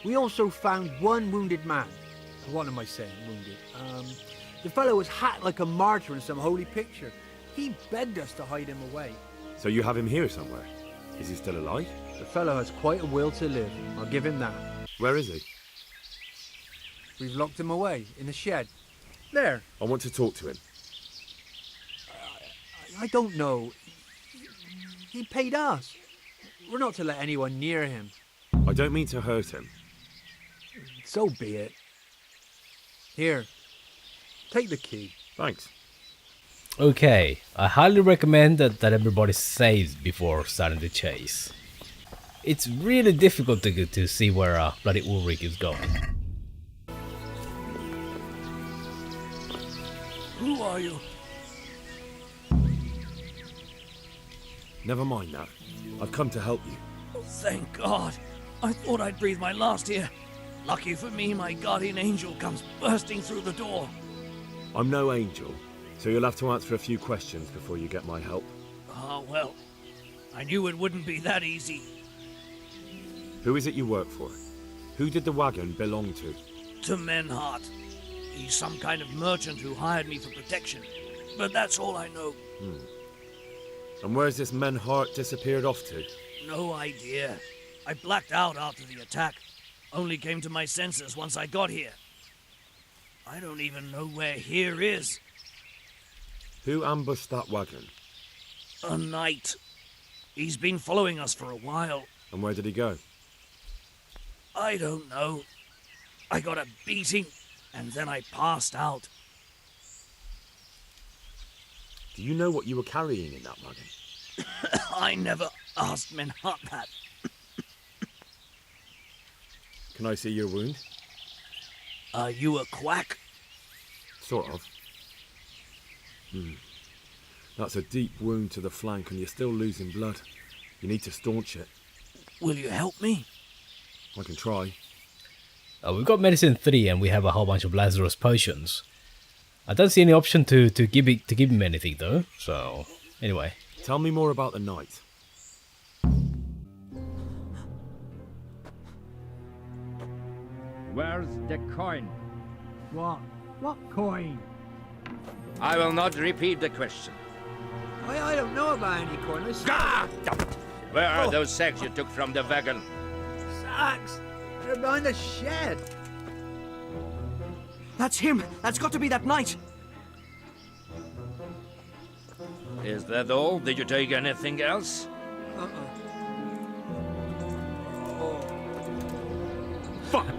We also found one wounded man. What am I saying, wounded? The fellow was hacked like a martyr in some holy picture. He begged us to hide him away. So you have him here somewhere? Is he still alive? The fellow has quite a will to live. I'll give him that. Where is he? We've locked him away in the shed. There. I want to talk to him. I don't know. He paid us. We're not to let anyone near him. I don't mean to hurt him. So be it. Here. Take the key. Thanks. Okay, I highly recommend that everybody saves before starting the chase. It's really difficult to see where bloody Ulrich is going. Who are you? Never mind that. I've come to help you. Thank God. I thought I'd breathe my last here. Lucky for me, my guardian angel comes bursting through the door. I'm no angel, so you'll have to answer a few questions before you get my help. Ah, well, I knew it wouldn't be that easy. Who is it you work for? Who did the wagon belong to? To Menhart. He's some kind of merchant who hired me for protection. But that's all I know. And where's this Menhart disappeared off to? No idea. I blacked out after the attack. Only came to my senses once I got here. I don't even know where here is. Who ambushed that wagon? A knight. He's been following us for a while. And where did he go? I don't know. I got a beating, and then I passed out. Do you know what you were carrying in that wagon? I never asked Menhart that. Can I see your wound? Are you a quack? Sort of. That's a deep wound to the flank and you're still losing blood. You need to staunch it. Will you help me? I can try. We've got medicine 3 and we have a whole bunch of Lazarus potions. I don't see any option to give him anything though, so anyway. Tell me more about the knight. Where's the coin? What? What coin? I will not repeat the question. I don't know about any coin. Where are those sacks you took from the wagon? Sacks? They're behind the shed. That's him! That's got to be that knight! Is that all? Did you take anything else?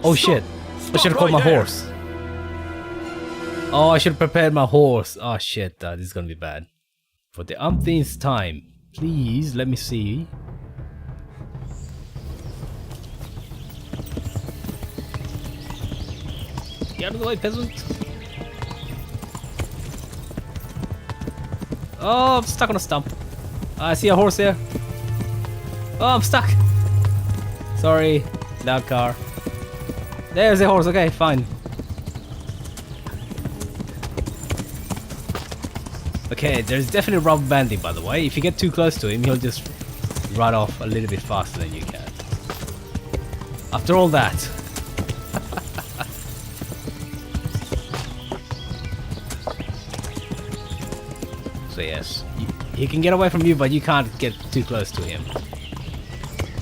Oh shit! I should have called my horse. Oh, I should have prepared my horse. Oh shit, this is gonna be bad. For the umpteenth time, please let me see. Get out of the way, peasant! Oh, I'm stuck on a stump. I see a horse here. Oh, I'm stuck. Sorry, loud car. There's a horse. Okay, fine. Okay, there's definitely a rubber bandit, by the way. If you get too close to him, he'll just run off a little bit faster than you can. After all that. So yes, he can get away from you, but you can't get too close to him.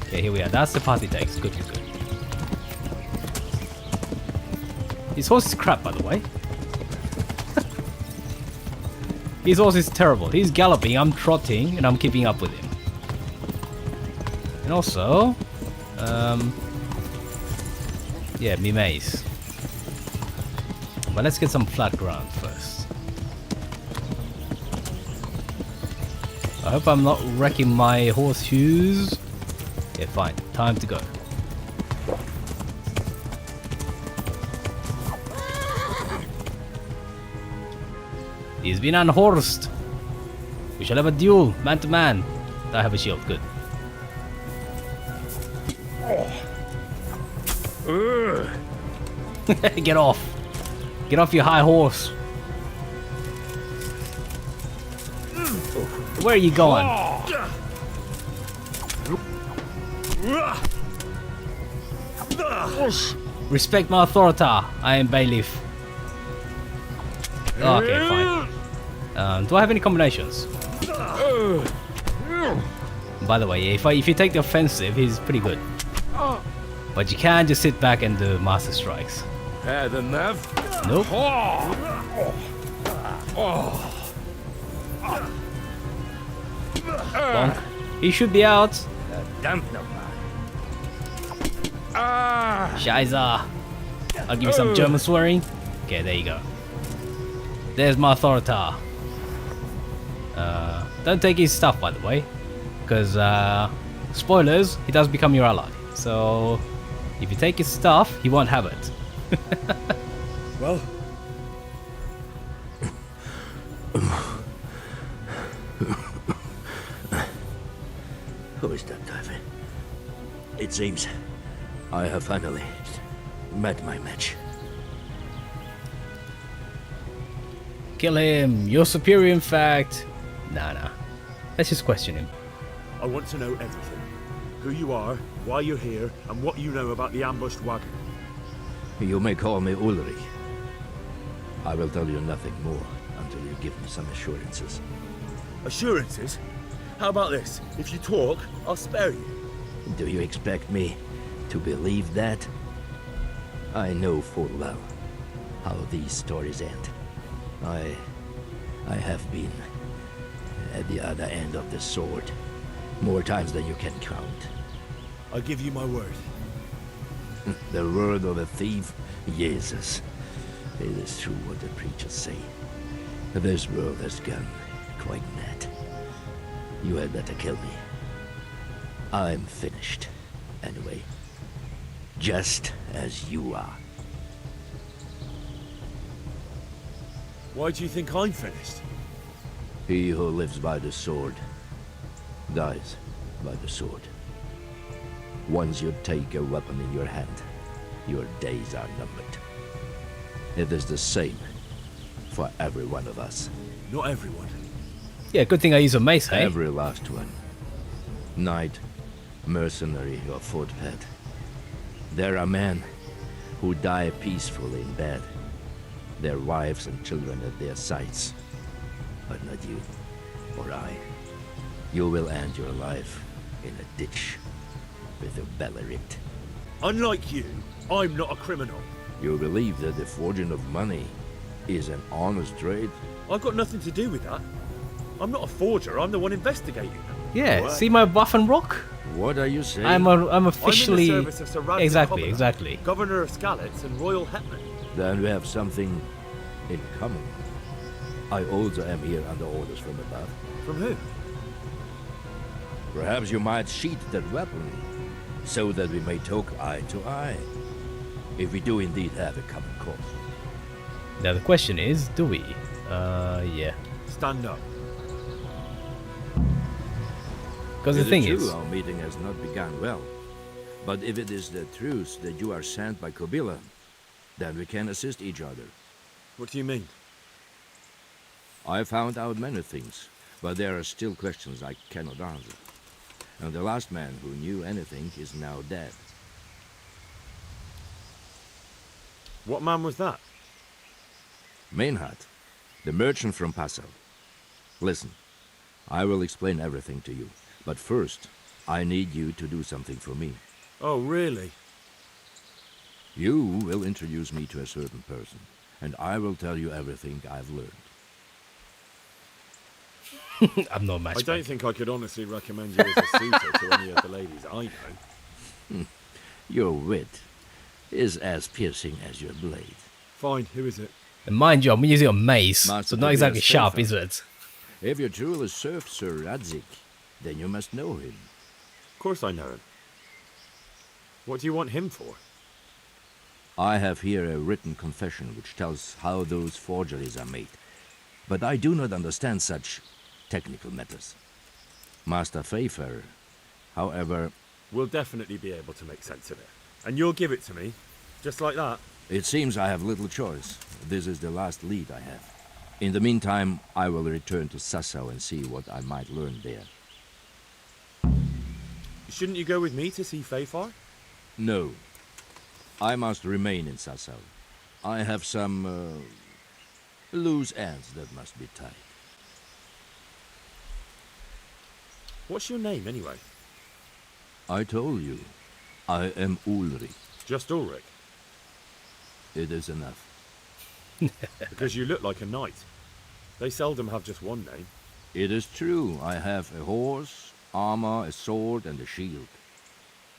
Okay, here we are. That's the party text. Good, good, good. His horse is crap, by the way. His horse is terrible. He's galloping, I'm trotting, and I'm keeping up with him. And also, yeah, me maze. But let's get some flat ground first. I hope I'm not wrecking my horseshoes. Okay, fine. Time to go. He's been unhorsed. We shall have a duel, man to man. I have a shield, good. Get off! Get off your high horse! Where are you going? Respect my authority. I am Bailiff. Oh, okay, fine. Do I have any combinations? By the way, if you take the offensive, he's pretty good. But you can't just sit back and do master strikes. Had enough? Nope. Bonk. He should be out. Dump no Scheiße. I'll give you some German swearing. Okay, there you go. There's my authority. Don't take his stuff, by the way. Because, spoilers, he does become your ally. So, if you take his stuff, he won't have it. Well? Who is that diver? It seems I have finally met my match. Kill him. You're superior, in fact. Nah. Let's just question him. I want to know everything. Who you are, why you're here, and what you know about the ambushed wagon. You may call me Ulrich. I will tell you nothing more until you give me some assurances. Assurances? How about this? If you talk, I'll spare you. Do you expect me to believe that? I know full well how these stories end. I have been at the other end of the sword more times than you can count. I give you my word. The word of a thief? Jesus. It is true what the preachers say. This world has gone quite mad. You had better kill me. I'm finished, anyway. Just as you are. Why do you think I'm finished? He who lives by the sword dies by the sword. Once you take a weapon in your hand, your days are numbered. It is the same for every one of us. Not everyone. Yeah, good thing I use a mace, hey? Every last one. Knight, mercenary, or footpad. There are men who die peacefully in bed, their wives and children at their sides. But not you, or I. You will end your life in a ditch, with your belly ripped. Unlike you, I'm not a criminal. You believe that the forging of money is an honest trade? I've got nothing to do with that. I'm not a forger, I'm the one investigating. Yeah, What? see my buff and rock? What are you saying? I'm officially... I'm in the service of Sir Radzig exactly, Commoner, exactly. Governor of Skalitz and Royal Hetman. Then we have something in common. I also am here under orders from above. From who? Perhaps you might sheath that weapon, so that we may talk eye to eye. If we do indeed have a common cause. Now the question is, do we? Yeah. Stand up. Because the thing is... our meeting has not begun well. But if it is the truth that you are sent by Kobila, then we can assist each other. What do you mean? I found out many things, but there are still questions I cannot answer. And the last man who knew anything is now dead. What man was that? Meinhard, the merchant from Passau. Listen, I will explain everything to you. But first, I need you to do something for me. Oh, really? You will introduce me to a certain person, and I will tell you everything I've learned. I'm not match. I don't think I could honestly recommend you as a suitor to any of the ladies I know. Your wit is as piercing as your blade. Fine, who is it? And mind you, I'm using a mace, Master so not exactly Tobias sharp, Schäfer. is it? If you truly served Sir Radzig, then you must know him. Of course I know him. What do you want him for? I have here a written confession which tells how those forgeries are made. But I do not understand such technical matters. Master Pfeiffer, however... We'll definitely be able to make sense of it. And you'll give it to me, just like that. It seems I have little choice. This is the last lead I have. In the meantime, I will return to Sassau and see what I might learn there. Shouldn't you go with me to see Fayfar? No. I must remain in Sassau. I have some, loose ends that must be tied. What's your name, anyway? I told you. I am Ulrich. Just Ulrich? It is enough. Because you look like a knight. They seldom have just one name. It is true. I have a horse, armor, a sword, and a shield.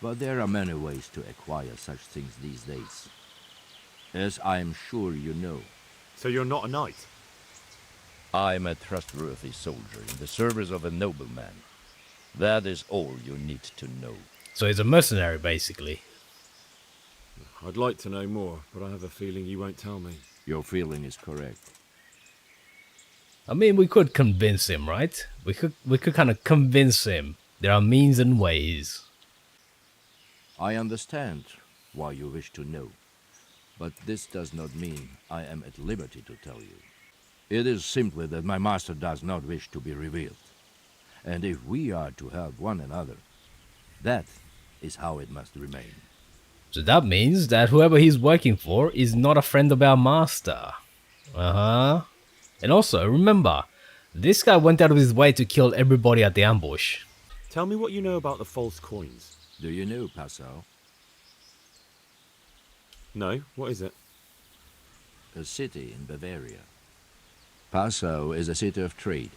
But there are many ways to acquire such things these days. As I am sure you know. So you're not a knight? I'm a trustworthy soldier in the service of a nobleman. That is all you need to know. So he's a mercenary, basically. I'd like to know more, but I have a feeling you won't tell me. Your feeling is correct. I mean, we could convince him, right? We could kind of convince him. There are means and ways. I understand why you wish to know, but this does not mean I am at liberty to tell you. It is simply that my master does not wish to be revealed. And if we are to help one another, that is how it must remain. So that means that whoever he's working for is not a friend of our master. Uh-huh. And also, remember, this guy went out of his way to kill everybody at the ambush. Tell me what you know about the false coins. Do you know Passau? No, what is it? A city in Bavaria. Passau is a city of trade.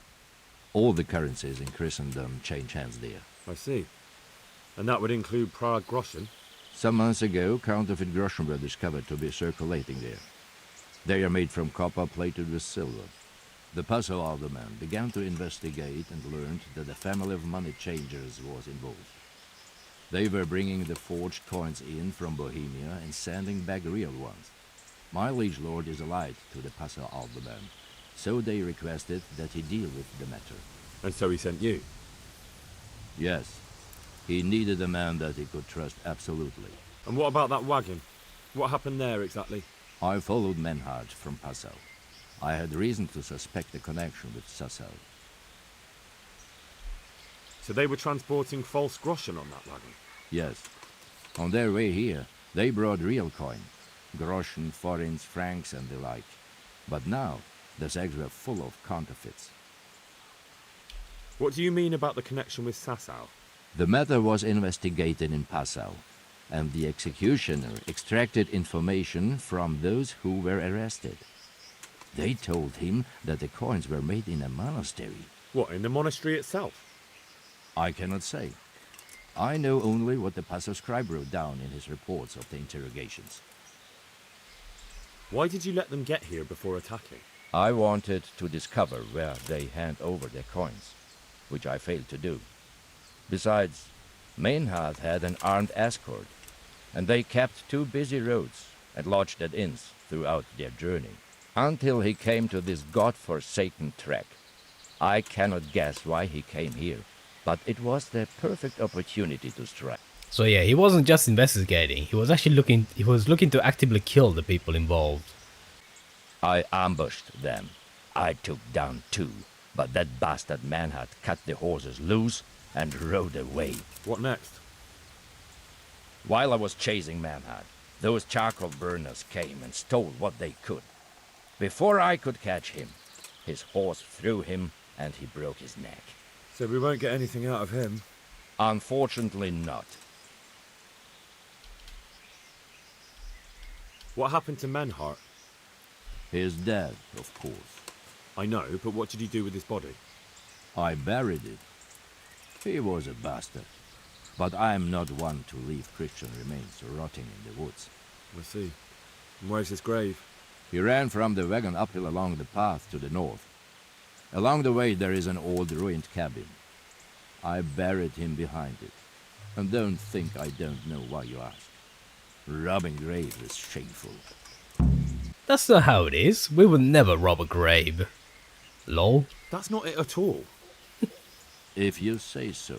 All the currencies in Christendom change hands there. I see. And that would include Prague groschen? Some months ago, counterfeit groschen were discovered to be circulating there. They are made from copper plated with silver. The Passau alderman began to investigate and learned that a family of money changers was involved. They were bringing the forged coins in from Bohemia and sending back real ones. My liege lord is allied to the Passau alderman, so they requested that he deal with the matter. And so he sent you? Yes. He needed a man that he could trust absolutely. And what about that wagon? What happened there exactly? I followed Menhard from Passau. I had reason to suspect a connection with Sassau. So they were transporting false groschen on that wagon? Yes. On their way here, they brought real coin. Groschen, forints, francs and the like. But now, the sacks were full of counterfeits. What do you mean about the connection with Sassau? The matter was investigated in Passau, and the executioner extracted information from those who were arrested. They told him that the coins were made in a monastery. What, in the monastery itself? I cannot say. I know only what the Passau scribe wrote down in his reports of the interrogations. Why did you let them get here before attacking? I wanted to discover where they hand over their coins, which I failed to do. Besides, Meinhard had an armed escort, and they kept 2 busy roads and lodged at inns throughout their journey, until he came to this god-forsaken track. I cannot guess why he came here, but it was the perfect opportunity to strike. So yeah, he wasn't just investigating, he was actually looking to actively kill the people involved. I ambushed them. I took down 2, but that bastard Manhard cut the horses loose and rode away. What next? While I was chasing Manhard, those charcoal burners came and stole what they could. Before I could catch him, his horse threw him and he broke his neck. So we won't get anything out of him? Unfortunately not. What happened to Menhart? He is dead, of course. I know, but what did you do with his body? I buried it. He was a bastard. But I am not one to leave Christian remains rotting in the woods. I see. And where's his grave? He ran from the wagon uphill along the path to the north. Along the way there is an old ruined cabin. I buried him behind it. And don't think I don't know why you ask. Robbing graves is shameful. That's not how it is. We would never rob a grave. Lol. That's not it at all. If you say so.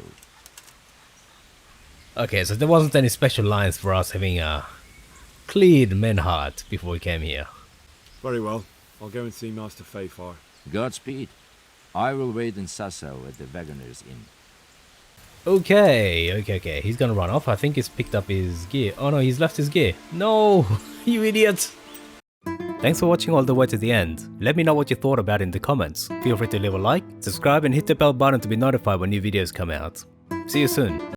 Okay, so there wasn't any special lines for us having cleared Menhart before we came here. Very well. I'll go and see Master Fayfar. Godspeed. I will wait in Sassau at the Wagoner's Inn. Okay. He's gonna run off. I think he's picked up his gear. Oh no, he's left his gear. No, you idiot. Thanks for watching all the way to the end. Let me know what you thought about it in the comments. Feel free to leave a like, subscribe and hit the bell button to be notified when new videos come out. See you soon.